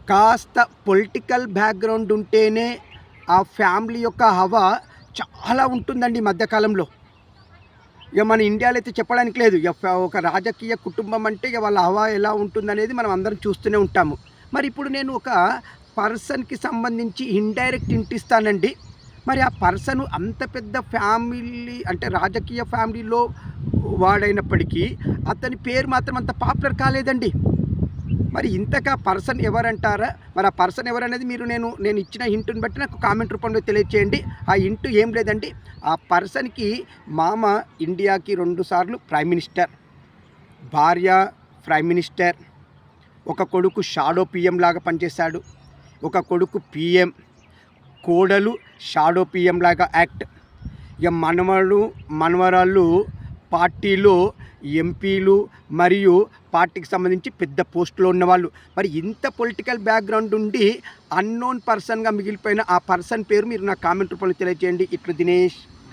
కాస్త political background ఉంటేనే ఆ ఫ్యామిలీ యొక్క హవా చాలా ఉంటుందండి ఈ మధ్య కాలంలో. ఇక మన ఇండియాలో అయితే చెప్పడానికి లేదు. ఒక రాజకీయ కుటుంబం అంటే ఇక వాళ్ళ హవా ఎలా ఉంటుందనేది మనం అందరం చూస్తూనే ఉంటాము. మరి ఇప్పుడు నేను ఒక పర్సన్‌కి సంబంధించి ఇండైరెక్ట్ హింట్ ఇస్తానండి. మరి ఆ పర్సన్ అంత పెద్ద ఫ్యామిలీ అంటే రాజకీయ ఫ్యామిలీలో వాడైనప్పటికీ అతని పేరు మాత్రం అంత పాపులర్ కాలేదండి. మరి ఇంతకా పర్సన్ ఎవరంటారా? మరి ఆ పర్సన్ ఎవరనేది మీరు నేను ఇచ్చిన హింట్‌ని బట్టి నాకు కామెంట్ రూపంలో తెలియచేయండి. ఆ హింట్ ఏం లేదండి. ఆ పర్సన్‌కి మామ ఇండియాకి 2 సార్లు ప్రైమ్ మినిస్టర్, భార్య ప్రైమ్ మినిస్టర్, ఒక కొడుకు షాడో పీఎం లాగా పనిచేశాడు. ఒక కొడుకు పీఎం, కోడలు షాడో పీఎం లాగా యాక్ట్. ఇక మనవరాళ్ళు పార్టీలో ఎంపీలు మరియు పార్టీకి సంబంధించి పెద్ద పోస్టులో ఉన్నవాళ్ళు. మరి ఇంత పొలిటికల్ బ్యాక్‌గ్రౌండ్ ఉండి అన్నోన్ పర్సన్‌గా మిగిలిపోయిన ఆ పర్సన్ పేరు మీరు నాకు కామెంట్ రూపంలో తెలియజేయండి. ఇట్లు దినేష్.